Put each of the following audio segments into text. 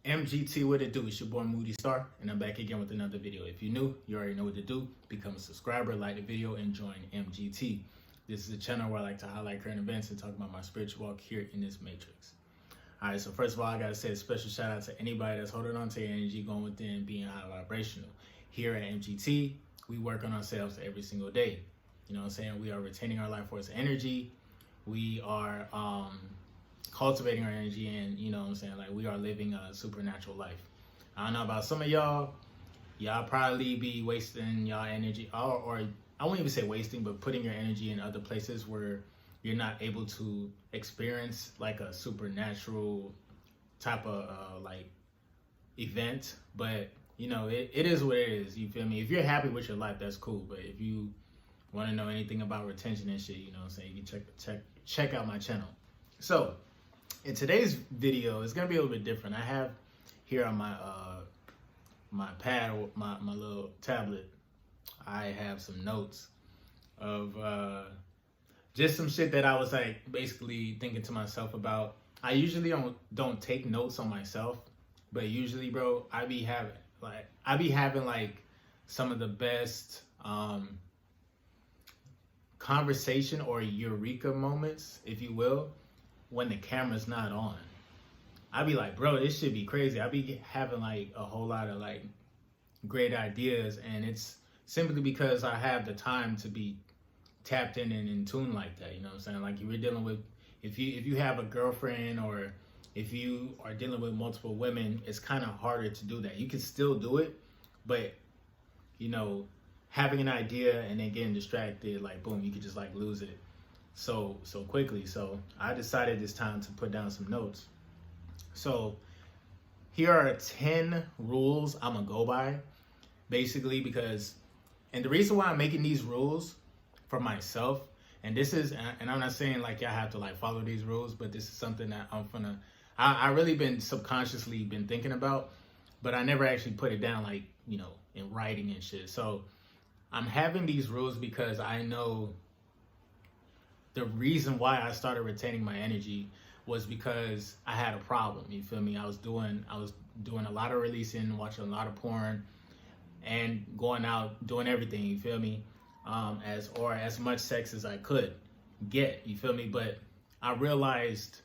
MGT, what it do? It's your boy Moody Starr, and I'm back again with another video. If you're new, you already know what to do. Become a subscriber, like the video, and join MGT. This is a channel where I like to highlight current events and talk about my spiritual walk here in this matrix. All right, so first of all, I gotta say a special shout out to anybody that's holding on to your energy, going within, being high vibrational. Here at MGT, we work on ourselves every single day. You know what I'm saying? We are retaining our life force energy. We are cultivating our energy, and you know what I'm saying, like we are living a supernatural life. I don't know about some of y'all probably be wasting y'all energy, or I won't even say wasting, but putting your energy in other places where you're not able to experience like a supernatural type of like event. But you know, it is what it is, you feel me? If you're happy with your life, that's cool. But if you want to know anything about retention and shit, you know what I'm saying, you can check out my channel. So in today's video, it's gonna be a little bit different. I have here on my my pad, or my little tablet, I have some notes of just some shit that I was like basically thinking to myself about. I usually don't take notes on myself, but usually, bro, I be having like some of the best conversation or eureka moments, if you will, when the camera's not on. I be like, bro, this should be crazy. I be having like a whole lot of like great ideas, and it's simply because I have the time to be tapped in and in tune like that. You know what I'm saying? Like you're dealing with, if you have a girlfriend, or if you are dealing with multiple women, it's kind of harder to do that. You can still do it, but you know, having an idea and then getting distracted, like boom, you could just like lose it so quickly. So I decided it's time to put down some notes. So here are 10 rules I'm gonna go by, basically, because, and the reason why I'm making these rules for myself, and this is, and I'm not saying like y'all have to like follow these rules, but this is something that I really been subconsciously been thinking about, but I never actually put it down like, you know, in writing and shit. So I'm having these rules because I know the reason why I started retaining my energy was because I had a problem. You feel me? I was doing a lot of releasing, watching a lot of porn, and going out doing everything. You feel me? As much sex as I could get. You feel me? But I realized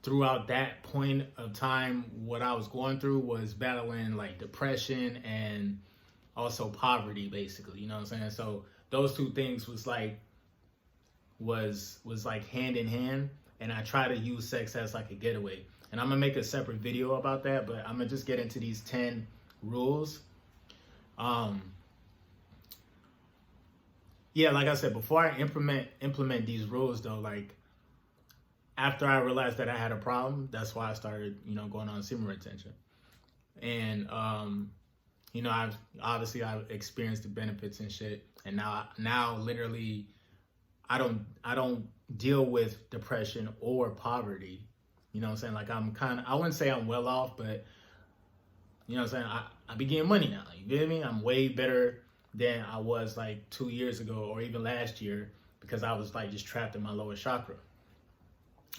throughout that point of time, what I was going through was battling like depression and also poverty, basically. You know what I'm saying? So those two things was like hand in hand, and I try to use sex as like a getaway. And I'm gonna make a separate video about that, but I'm gonna just get into these 10 rules. Yeah, like I said, before I implement these rules though, like after I realized that I had a problem, that's why I started, you know, going on semen retention. And you know, I've experienced the benefits and shit, and now literally I don't deal with depression or poverty. You know what I'm saying? Like I wouldn't say I'm well off, but you know what I'm saying? I be getting money now. You feel me? I'm way better than I was like 2 years ago, or even last year, because I was like just trapped in my lower chakra.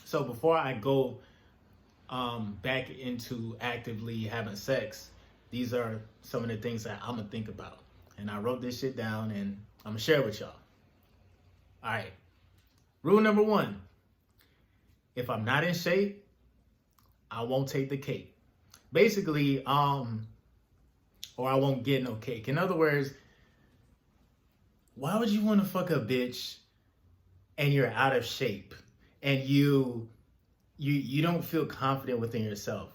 So before I go back into actively having sex, these are some of the things that I'm gonna think about. And I wrote this shit down, and I'm gonna share with y'all. All right. Rule number 1. If I'm not in shape, I won't take the cake. Basically, or I won't get no cake. In other words, why would you want to fuck a bitch and you're out of shape and you don't feel confident within yourself?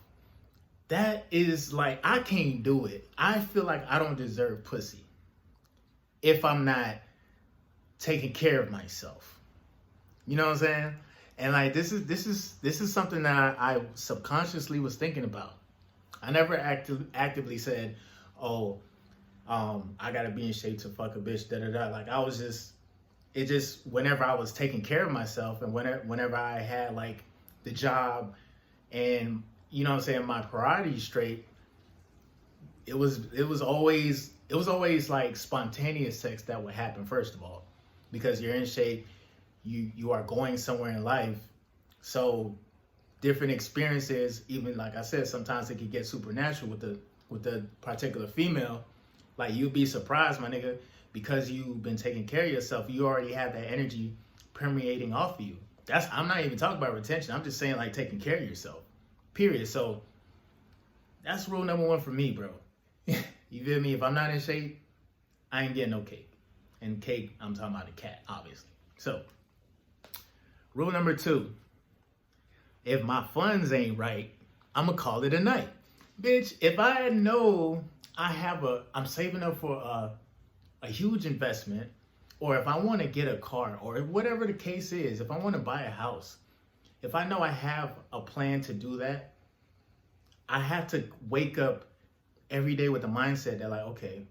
That is like, I can't do it. I feel like I don't deserve pussy if I'm not taking care of myself. You know what I'm saying? And like this is something that I subconsciously was thinking about. I never actively said, oh, I gotta be in shape to fuck a bitch, Like I was just whenever I was taking care of myself, and whenever I had like the job, and you know what I'm saying, my priorities straight, it was always like spontaneous sex that would happen, first of all, because you're in shape, you are going somewhere in life. So different experiences, even like I said, sometimes it can get supernatural with the particular female. Like, you'd be surprised, my nigga, because you've been taking care of yourself, you already have that energy permeating off of you. I'm not even talking about retention. I'm just saying, like, taking care of yourself, period. So that's rule number one for me, bro. You feel me? If I'm not in shape, I ain't getting no cake. And cake, I'm talking about a cat, obviously. So rule number two, if my funds ain't right, I'm gonna call it a night. Bitch, if I know I'm saving up for a huge investment, or if I want to get a car, or whatever the case is, if I want to buy a house, if I know I have a plan to do that, I have to wake up every day with the mindset that, like, okay,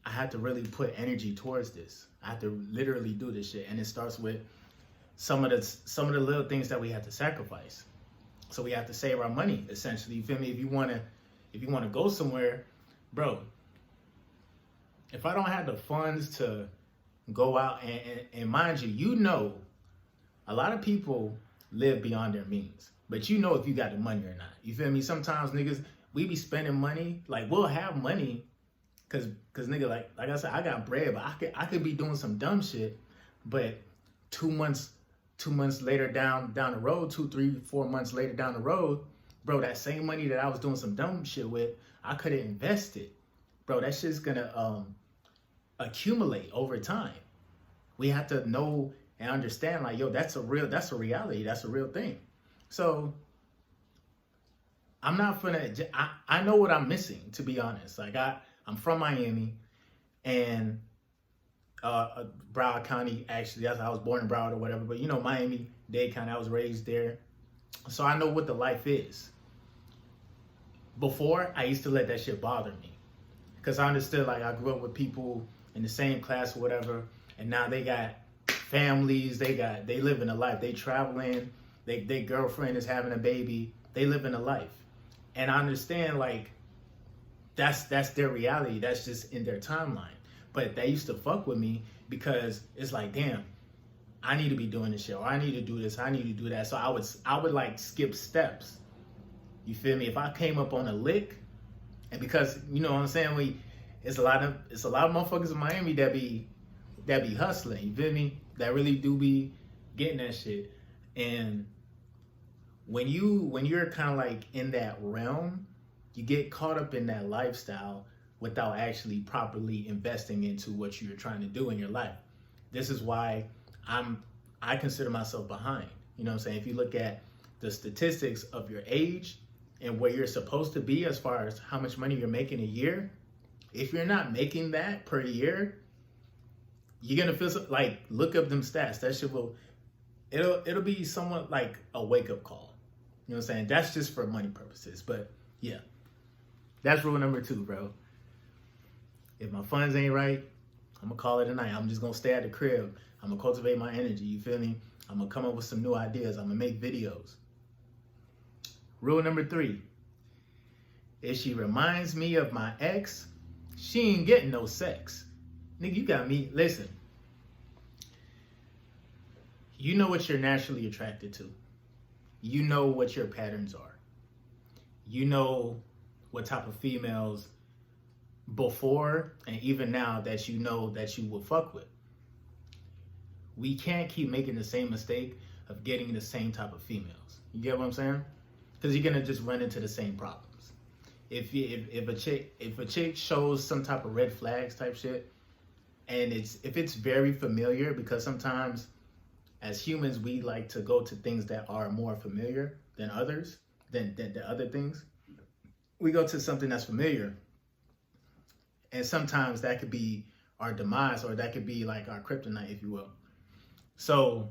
I have to really put energy towards this. I have to literally do this shit. And it starts with some of the little things that we have to sacrifice. So we have to save our money, essentially. You feel me? If you wanna go somewhere, bro, if I don't have the funds to go out and mind you, you know, a lot of people live beyond their means, but you know if you got the money or not. You feel me? Sometimes niggas, we be spending money, like, we'll have money cause nigga, like I said, I got bread, but I could be doing some dumb shit, but 2 months later down the road, 2, 3, 4 months later down the road, bro, that same money that I was doing some dumb shit with, I could have invested. Bro, that shit's gonna accumulate over time. We have to know and understand, like, yo, that's a reality, that's a real thing. So I'm not gonna, I know what I'm missing, to be honest. Like, I'm from Miami, and Broward County, actually. I was born in Broward or whatever, but you know, Miami-Dade County, I was raised there. So I know what the life is. Before, I used to let that shit bother me, because I understood, like, I grew up with people in the same class or whatever, and now they got families, they live in a life, they traveling, their girlfriend is having a baby, they live in a life. And I understand, like, that's their reality, that's just in their timeline. But they used to fuck with me because it's like, damn, I need to be doing this shit, or I need to do this, I need to do that. So I would like skip steps. You feel me? If I came up on a lick, and because, you know what I'm saying, it's a lot of motherfuckers in Miami that be hustling, you feel me? That really do be getting that shit. And when you're kind of like in that realm, you get caught up in that lifestyle without actually properly investing into what you're trying to do in your life. This is why I consider myself behind. You know what I'm saying? If you look at the statistics of your age and where you're supposed to be as far as how much money you're making a year, if you're not making that per year, you're gonna feel like, look up them stats. That shit it'll be somewhat like a wake-up call. You know what I'm saying? That's just for money purposes. But yeah, that's rule number 2, bro. If my funds ain't right, I'm gonna call it a night. I'm just gonna stay at the crib. I'm gonna cultivate my energy, you feel me? I'm gonna come up with some new ideas. I'm gonna make videos. Rule number 3, if she reminds me of my ex, she ain't getting no sex. Nigga, you got me. Listen, you know what you're naturally attracted to. You know what your patterns are. You know what type of females before and even now that you know that you will fuck with. We can't keep making the same mistake of getting the same type of females. You get what I'm saying? Because you're gonna just run into the same problems. If a chick shows some type of red flags type shit, and if it's very familiar, because sometimes as humans we like to go to things that are more familiar than others, than the other things. We go to something that's familiar, and sometimes that could be our demise, or that could be like our kryptonite, if you will. So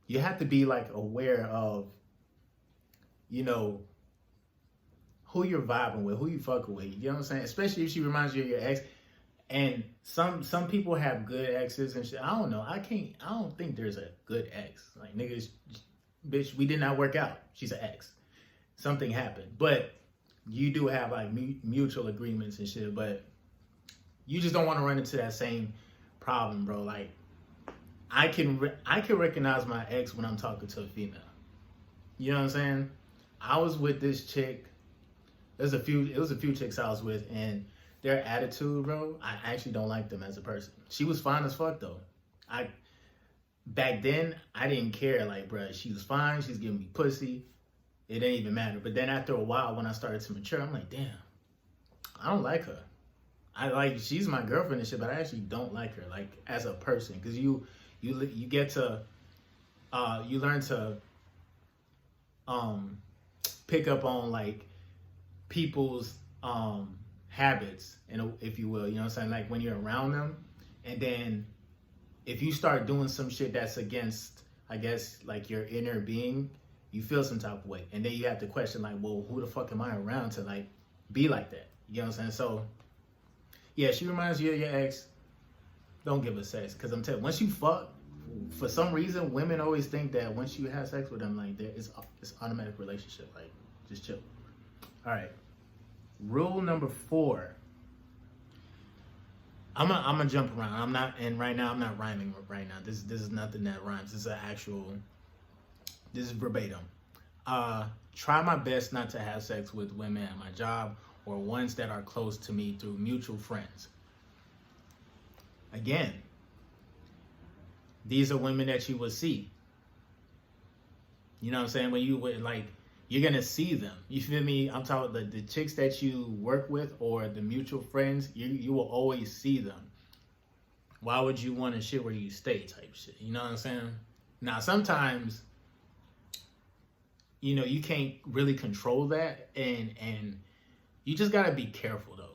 you have to be like aware of, you know, who you're vibing with, who you fucking with. You know what I'm saying? Especially if she reminds you of your ex. And some people have good exes and shit. I don't know. I don't think there's a good ex. Like, niggas, bitch, we did not work out. She's an ex. Something happened. But you do have like mutual agreements and shit. But you just don't want to run into that same problem, bro. Like, I can recognize my ex when I'm talking to a female. You know what I'm saying? I was with this chick. It was a few chicks I was with, and their attitude, bro, I actually don't like them as a person. She was fine as fuck though. Back then I didn't care, like, bro, she was fine, she's giving me pussy. It didn't even matter. But then after a while, when I started to mature, I'm like, damn, I don't like her. She's my girlfriend and shit, but I actually don't like her, like, as a person, because you get to you learn to pick up on, like, people's habits, and if you will, you know what I'm saying, like when you're around them, and then if you start doing some shit that's against, I guess, like your inner being, you feel some type of way, and then you have to question, like, well, who the fuck am I around to, like, be like that? You know what I'm saying? So yeah, she reminds you of your ex. Don't give her sex, because I'm telling you, once you fuck, for some reason women always think that once you have sex with them, like, it's automatic relationship, like, just chill. All right, rule number 4. I'm gonna jump around. I'm not rhyming right now. This is nothing that rhymes. This is verbatim. Try my best not to have sex with women at my job or ones that are close to me through mutual friends. Again, these are women that you will see. You know what I'm saying? When you would, like, you're gonna see them. You feel me? I'm talking the chicks that you work with or the mutual friends. You will always see them. Why would you want to shit where you stay type shit? You know what I'm saying? Now sometimes, you know, you can't really control that, and you just gotta be careful though.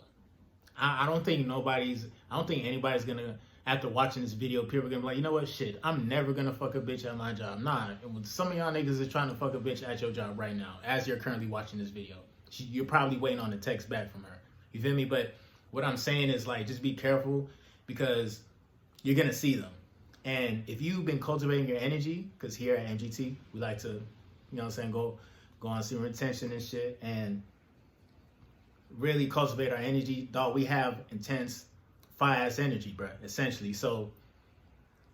I don't think anybody's gonna, after watching this video, people are gonna be like, you know what, shit, I'm never gonna fuck a bitch at my job. Nah, some of y'all niggas is trying to fuck a bitch at your job right now, as you're currently watching this video. You're probably waiting on a text back from her. You feel me? But what I'm saying is, like, just be careful, because you're gonna see them. And if you've been cultivating your energy, because here at MGT, we like to, you know what I'm saying, go on semen retention and shit, and really cultivate our energy, dog. We have intense fire-ass energy, bro, essentially. So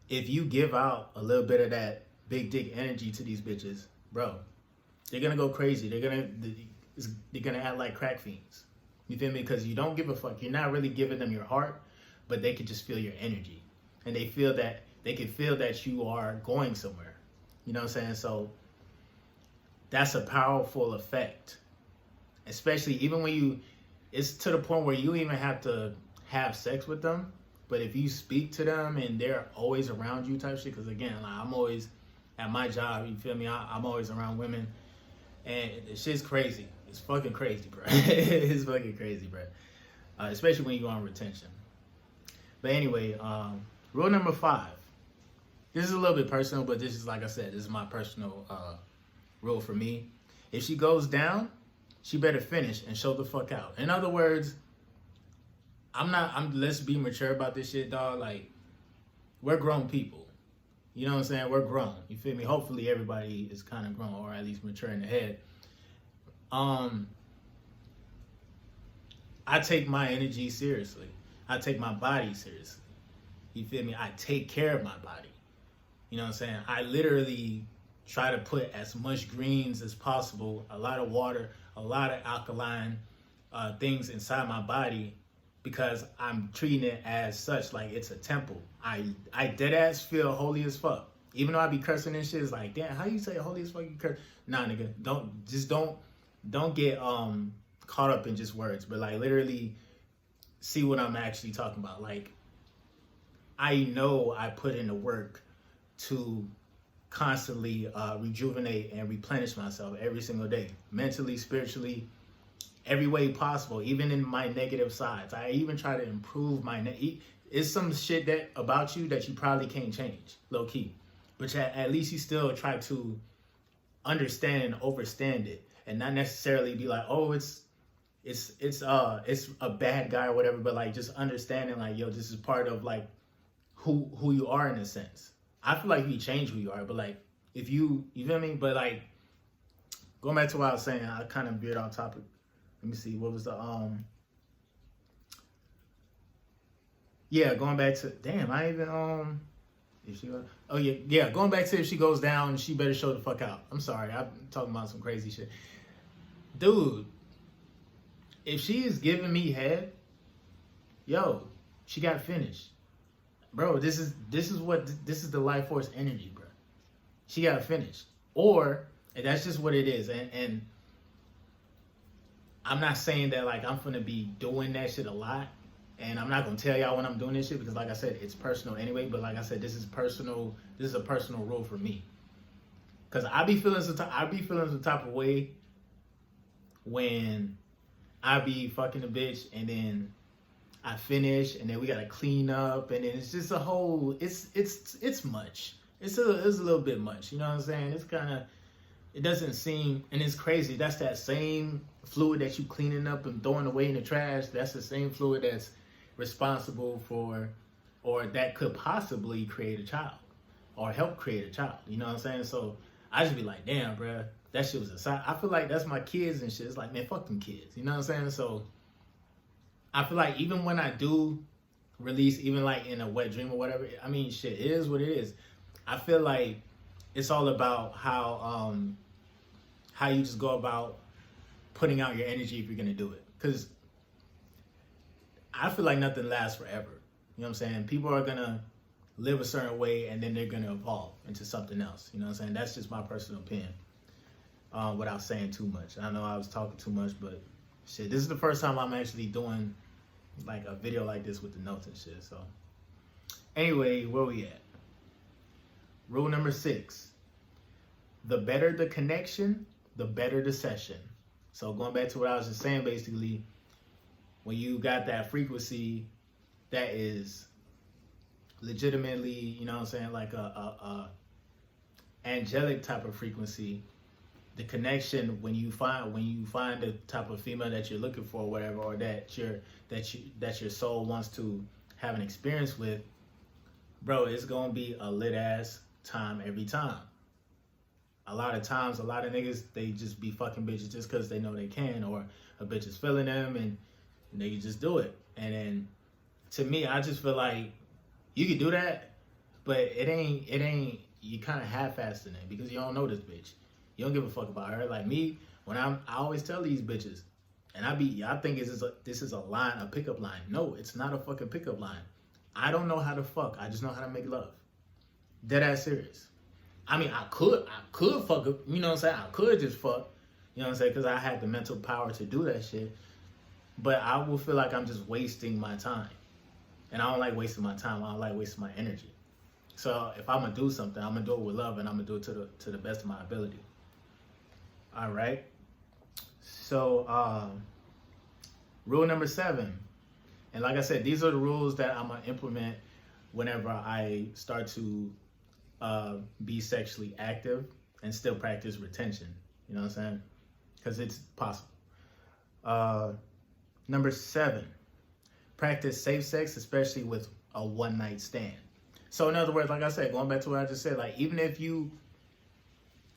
if you give out a little bit of that big dick energy to these bitches, bro, they're gonna go crazy. They're gonna act like crack fiends. You feel me? Because you don't give a fuck. You're not really giving them your heart, but they can just feel your energy, and they can feel that you are going somewhere. You know what I'm saying? So that's a powerful effect, especially even when it's to the point where you even have to have sex with them. But if you speak to them and they're always around you type shit, because again, like, I'm always at my job, you feel me? I'm always around women, and the shit's crazy. It's fucking crazy, bro. It's fucking crazy, bro. Especially when you go on retention. But anyway, rule number 5. This is a little bit personal, but this is, like I said, this is my personal rule for me. If she goes down, she better finish and show the fuck out. In other words, let's be mature about this shit, dog. Like, we're grown people. You know what I'm saying? We're grown. You feel me? Hopefully everybody is kind of grown, or at least mature in the head. I take my energy seriously. I take my body seriously. You feel me? I take care of my body. You know what I'm saying? I literally try to put as much greens as possible, a lot of water, a lot of alkaline things inside my body, because I'm treating it as such, like it's a temple. I dead ass feel holy as fuck. Even though I be cursing and shit, it's like, damn, how you say holy as fuck, you curse? Nah, nigga, don't get caught up in just words, but like literally see what I'm actually talking about. Like, I know I put in the work to constantly rejuvenate and replenish myself every single day, mentally, spiritually, every way possible, even in my negative sides. I even try to improve it's some shit that about you that you probably can't change, low key, but at least you still try to understand and overstand it, and not necessarily be like, oh, it's a bad guy or whatever, but like just understanding, like, yo, this is part of like who you are in a sense. I feel like you change who you are, but like if you feel me? But like going back to what I was saying, I kind of veered off topic. Let me see, what was the going back to, damn, I even if she goes, going back to, if she goes down, she better show the fuck out. I'm sorry, I'm talking about some crazy shit. dude, if she is giving me head, yo, she got finished, bro. This is the life force energy, bro. She got finished, or and that's just what it is. And I'm not saying that like I'm gonna be doing that shit a lot, and I'm not gonna tell y'all when I'm doing this shit because, like I said, it's personal anyway. But like I said, this is personal. This is a personal rule for me, because I be feeling some type of way when I be fucking a bitch and then I finish and then we gotta clean up and then it's just a whole. It's much. It's a little bit much. You know what I'm saying? It's kind of. It doesn't seem, and it's crazy. That's that same fluid that you cleaning up and throwing away in the trash. That's the same fluid that's responsible for, or that could possibly create a child, or help create a child. You know what I'm saying? So I just be like, damn, bro, that shit was a side. I feel like that's my kids and shit. It's like, man, fuck them kids. You know what I'm saying? So I feel like even when I do release, even like in a wet dream or whatever, I mean, shit, it is what it is. I feel like it's all about how you just go about putting out your energy if you're gonna do it. Because I feel like nothing lasts forever. You know what I'm saying? People are gonna live a certain way and then they're gonna evolve into something else. You know what I'm saying? That's just my personal opinion. Without saying too much. I know I was talking too much, but shit, this is the first time I'm actually doing like a video like this with the notes and shit. So anyway, where we at? Rule number 6. The better the connection, the better the session. So going back to what I was just saying, basically, when you got that frequency that is legitimately, you know what I'm saying, like a angelic type of frequency, the connection when you find the type of female that you're looking for, or whatever, or that your soul wants to have an experience with, bro, it's gonna be a lit ass time every time. A lot of times, a lot of niggas, they just be fucking bitches just because they know they can, or a bitch is feeling them and they just do it. And then, to me, I just feel like you can do that, but it ain't, you kind of half-assing it because you don't know this bitch. You don't give a fuck about her. Like me, when I always tell these bitches, and I think this is a line, a pickup line. No, it's not a fucking pickup line. I don't know how to fuck. I just know how to make love. Dead ass serious. I mean, I could fuck up, you know what I'm saying? I could just fuck, you know what I'm saying? Because I had the mental power to do that shit. But I will feel like I'm just wasting my time. And I don't like wasting my time. I don't like wasting my energy. So if I'm going to do something, I'm going to do it with love, and I'm going to do it to the best of my ability. All right? So, rule number 7. And like I said, these are the rules that I'm going to implement whenever I start to be sexually active and still practice retention. You know what I'm saying? Because it's possible. Number 7, practice safe sex, especially with a one-night stand. So in other words, like I said, going back to what I just said, like even if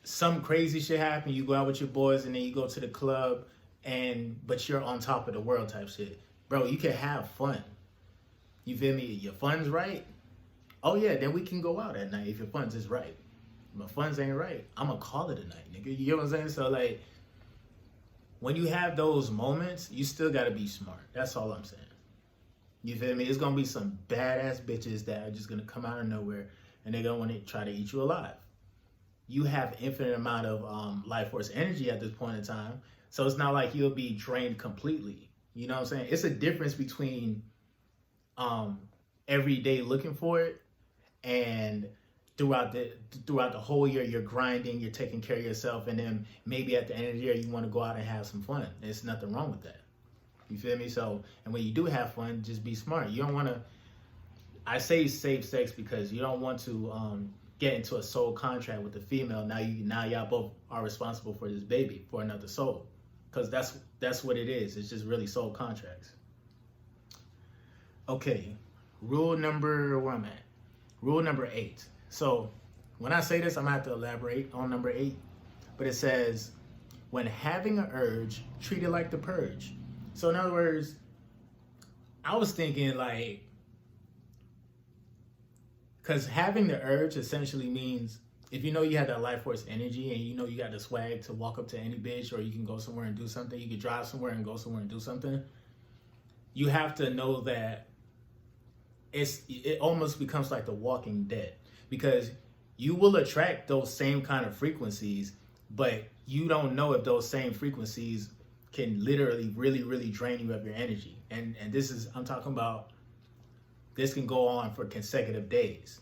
some crazy shit happen, you go out with your boys and then you go to the club but you're on top of the world type shit. Bro, you can have fun. You feel me? Your funds right? Oh yeah, then we can go out at night if your funds is right. If my funds ain't right, I'm gonna call it a night, nigga. You know what I'm saying? So like, when you have those moments, you still gotta be smart. That's all I'm saying. You feel me? It's gonna be some badass bitches that are just gonna come out of nowhere and they're gonna want to try to eat you alive. You have infinite amount of life force energy at this point in time, so it's not like you'll be drained completely. You know what I'm saying? It's a difference between every day looking for it and throughout the whole year you're grinding, you're taking care of yourself, and then maybe at the end of the year you want to go out and have some fun. There's nothing wrong with that. You feel me? So, and when you do have fun, just be smart. You don't want to, I say safe sex because you don't want to get into a soul contract with the female. Now y'all both are responsible for this baby, for another soul. Because that's what it is. It's just really soul contracts. Okay, where I'm at. Rule number 8. So when I say this, I'm gonna have to elaborate on number 8. But it says, when having an urge, treat it like the purge. So in other words, I was thinking like, because having the urge essentially means if you know you have that life force energy and you know you got the swag to walk up to any bitch, or you can go somewhere and do something, you can drive somewhere and go somewhere and do something, you have to know that it almost becomes like the Walking Dead, because you will attract those same kind of frequencies, but you don't know if those same frequencies can literally really drain you of your energy. And this is, I'm talking about, this can go on for consecutive days.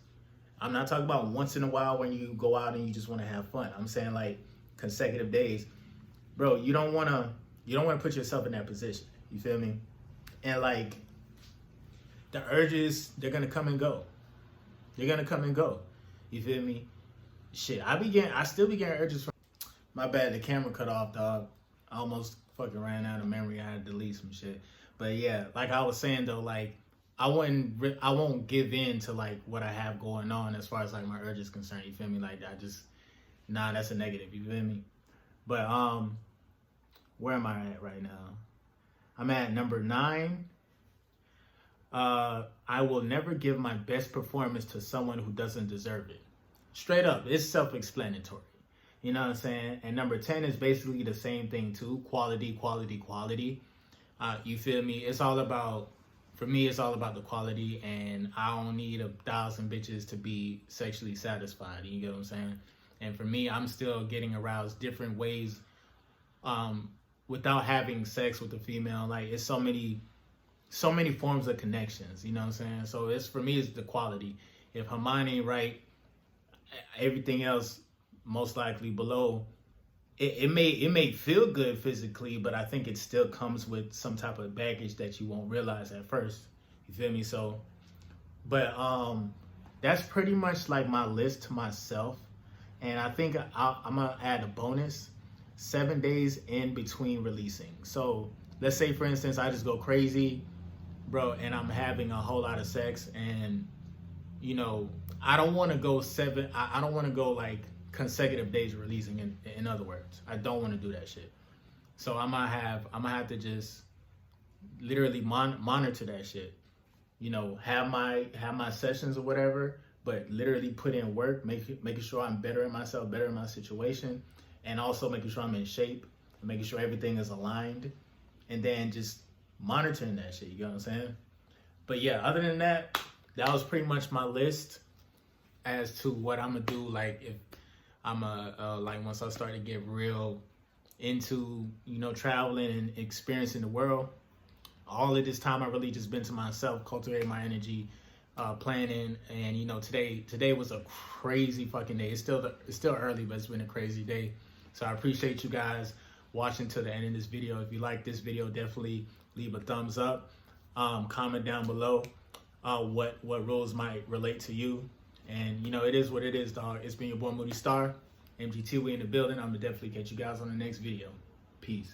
I'm not talking about once in a while when you go out and you just want to have fun. I'm saying like consecutive days. Bro, you don't want to put yourself in that position. You feel me? And like, the urges, they're going to come and go. They're going to come and go. You feel me? Shit, I still be getting urges from, my bad, the camera cut off, dog. I almost fucking ran out of memory. I had to delete some shit. But yeah, like I was saying though, like, I won't give in to like what I have going on as far as like my urge is concerned. You feel me? Like, that's a negative. You feel me? But where am I at right now? I'm at number 9. I will never give my best performance to someone who doesn't deserve it. Straight up, it's self-explanatory. You know what I'm saying? And number 10 is basically the same thing too. Quality. You feel me? It's all about, for me, it's all about the quality, and I don't need 1,000 bitches to be sexually satisfied. You get what I'm saying? And for me, I'm still getting aroused different ways without having sex with a female. Like, it's so many forms of connections, you know what I'm saying? So it's, for me, it's the quality. If her mind ain't right, everything else most likely below. It may feel good physically, but I think it still comes with some type of baggage that you won't realize at first. You feel me? So, but that's pretty much like my list to myself. And I think I'm gonna add a bonus: 7 days in between releasing. So let's say, for instance, I just go crazy, bro, and I'm having a whole lot of sex, and you know, I don't want to go I don't want to go like consecutive days releasing. In other words, I don't want to do that shit. So I'm gonna have to just literally monitor that shit. You know, have my sessions or whatever, but literally put in work, making sure I'm bettering myself, bettering my situation, and also making sure I'm in shape, making sure everything is aligned, and then just monitoring that shit. You know what I'm saying? But yeah, other than that, that was pretty much my list as to what I'm gonna do. Like, if I'm like, once I start to get real into, you know, traveling and experiencing the world, all of this time I really just been to myself, cultivating my energy, planning. And you know, today was a crazy fucking day. It's still early, but it's been a crazy day. So I appreciate you guys watching to the end of this video. If you like this video, definitely leave a thumbs up. Comment down below what rules might relate to you. And you know, it is what it is, dog. It's been your boy Moody Starr, MGT. We in the building. I'm gonna definitely catch you guys on the next video. Peace.